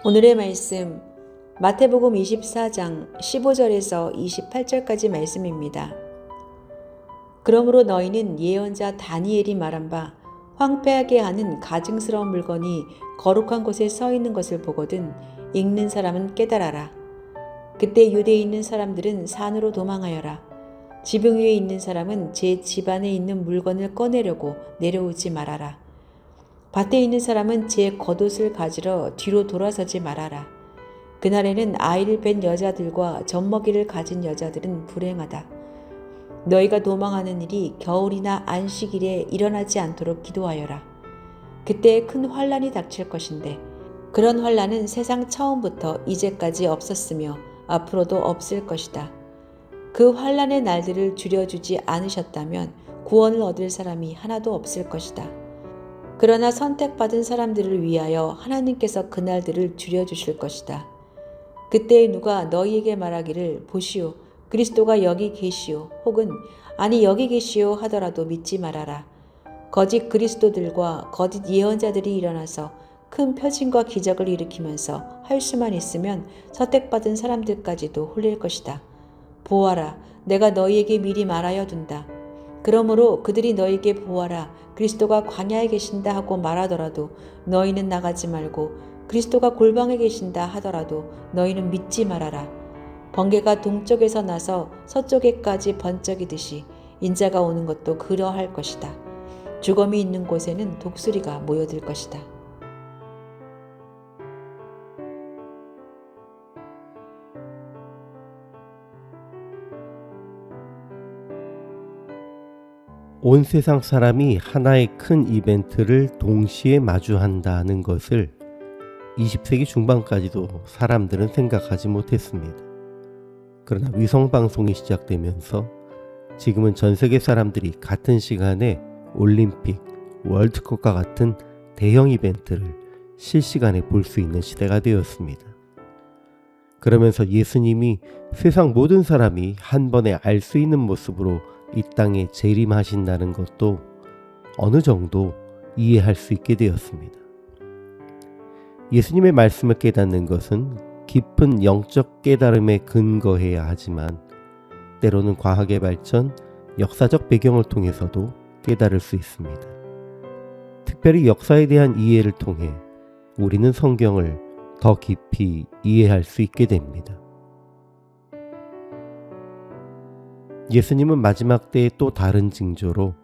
오늘의 말씀 마태복음 24장 15절에서 28절까지 말씀입니다. 그러므로 너희는 예언자 다니엘이 말한 바 황폐하게 하는 가증스러운 물건이 거룩한 곳에 서 있는 것을 보거든 읽는 사람은 깨달아라. 그때 유대에 있는 사람들은 산으로 도망하여라. 지붕 위에 있는 사람은 제 집안에 있는 물건을 꺼내려고 내려오지 말아라. 밭에 있는 사람은 제 겉옷을 가지러 뒤로 돌아서지 말아라. 그날에는 아이를 뵌 여자들과 젖먹이를 가진 여자들은 불행하다. 너희가 도망하는 일이 겨울이나 안식일에 일어나지 않도록 기도하여라. 그때 큰 환란이 닥칠 것인데 그런 환란은 세상 처음부터 이제까지 없었으며 앞으로도 없을 것이다. 그 환란의 날들을 줄여주지 않으셨다면 구원을 얻을 사람이 하나도 없을 것이다. 그러나 선택받은 사람들을 위하여 하나님께서 그날들을 줄여주실 것이다. 그때 누가 너희에게 말하기를 보시오 그리스도가 여기 계시오 혹은 아니 여기 계시오 하더라도 믿지 말아라. 거짓 그리스도들과 거짓 예언자들이 일어나서 큰 표징과 기적을 일으키면서 할 수만 있으면 선택받은 사람들까지도 홀릴 것이다. 보아라 내가 너희에게 미리 말하여 둔다. 그러므로 그들이 너희에게 보아라 그리스도가 광야에 계신다 하고 말하더라도 너희는 나가지 말고 그리스도가 골방에 계신다 하더라도 너희는 믿지 말아라. 번개가 동쪽에서 나서 서쪽에까지 번쩍이듯이 인자가 오는 것도 그러할 것이다. 죽음이 있는 곳에는 독수리가 모여들 것이다. 온 세상 사람이 하나의 큰 이벤트를 동시에 마주한다는 것을 20세기 중반까지도 사람들은 생각하지 못했습니다. 그러나 위성방송이 시작되면서 지금은 전 세계 사람들이 같은 시간에 올림픽, 월드컵과 같은 대형 이벤트를 실시간에 볼 수 있는 시대가 되었습니다. 그러면서 예수님이 세상 모든 사람이 한 번에 알 수 있는 모습으로 이 땅에 재림하신다는 것도 어느 정도 이해할 수 있게 되었습니다. 예수님의 말씀을 깨닫는 것은 깊은 영적 깨달음에 근거해야 하지만 때로는 과학의 발전, 역사적 배경을 통해서도 깨달을 수 있습니다. 특별히 역사에 대한 이해를 통해 우리는 성경을 더 깊이 이해할 수 있게 됩니다. 예수님은 마지막 때의 또 다른 징조로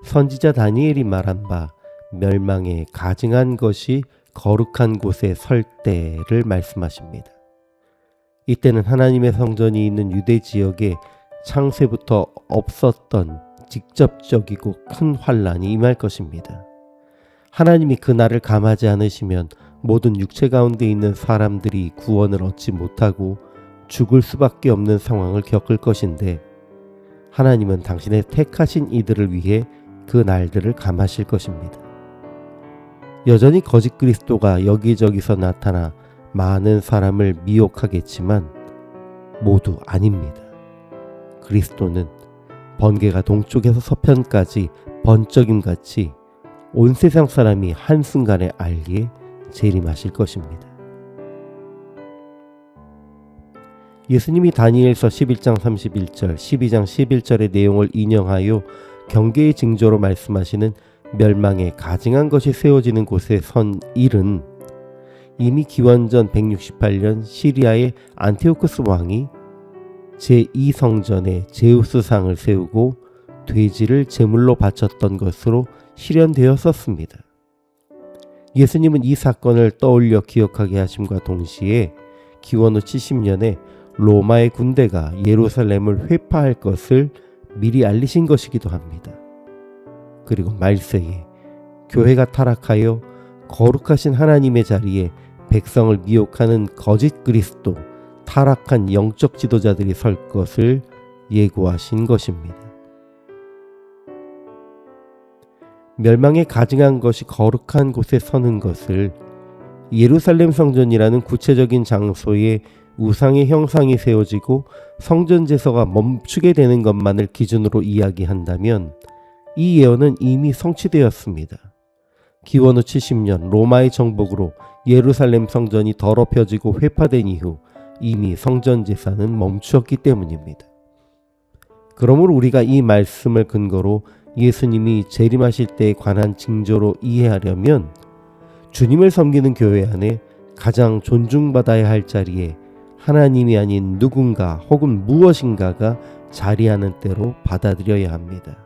선지자 다니엘이 말한 바 멸망에 가증한 것이 거룩한 곳에 설 때를 말씀하십니다. 이때는 하나님의 성전이 있는 유대 지역에 창세부터 없었던 직접적이고 큰 환란이 임할 것입니다. 하나님이 그 날을 감하지 않으시면 모든 육체 가운데 있는 사람들이 구원을 얻지 못하고 죽을 수밖에 없는 상황을 겪을 것인데 하나님은 당신의 택하신 이들을 위해 그 날들을 감하실 것입니다. 여전히 거짓 그리스도가 여기저기서 나타나 많은 사람을 미혹하겠지만 모두 아닙니다. 그리스도는 번개가 동쪽에서 서편까지 번쩍임같이 온 세상 사람이 한순간에 알기에 재림하실 것입니다. 예수님이 다니엘서 11장 31절, 12장 11절의 내용을 인용하여 경계의 징조로 말씀하시는 멸망에 가증한 것이 세워지는 곳에 선 일은 이미 기원전 168년 시리아의 안티오쿠스 왕이 제2성전에 제우스상을 세우고 돼지를 제물로 바쳤던 것으로 실현되었었습니다. 예수님은 이 사건을 떠올려 기억하게 하심과 동시에 기원 후 70년에 로마의 군대가 예루살렘을 회파할 것을 미리 알리신 것이기도 합니다. 그리고 말세에 교회가 타락하여 거룩하신 하나님의 자리에 백성을 미혹하는 거짓 그리스도, 타락한 영적 지도자들이 설 것을 예고하신 것입니다. 멸망에 가증한 것이 거룩한 곳에 서는 것을 예루살렘 성전이라는 구체적인 장소에 우상의 형상이 세워지고 성전 제사가 멈추게 되는 것만을 기준으로 이야기한다면 이 예언은 이미 성취되었습니다. 기원 후 70년 로마의 정복으로 예루살렘 성전이 더럽혀지고 회파된 이후 이미 성전 제사는 멈추었기 때문입니다. 그러므로 우리가 이 말씀을 근거로 예수님이 재림하실 때에 관한 징조로 이해하려면 주님을 섬기는 교회 안에 가장 존중받아야 할 자리에 하나님이 아닌 누군가 혹은 무엇인가가 자리하는 때로 받아들여야 합니다.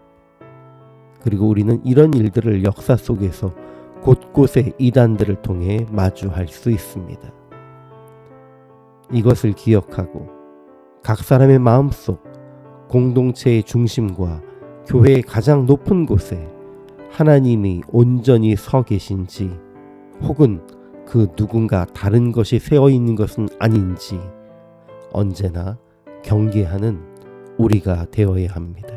그리고 우리는 이런 일들을 역사 속에서 곳곳에 이단들을 통해 마주할 수 있습니다. 이것을 기억하고 각 사람의 마음속, 공동체의 중심과 교회의 가장 높은 곳에 하나님이 온전히 서 계신지 혹은 그 누군가 다른 것이 세워 있는 것은 아닌지 언제나 경계하는 우리가 되어야 합니다.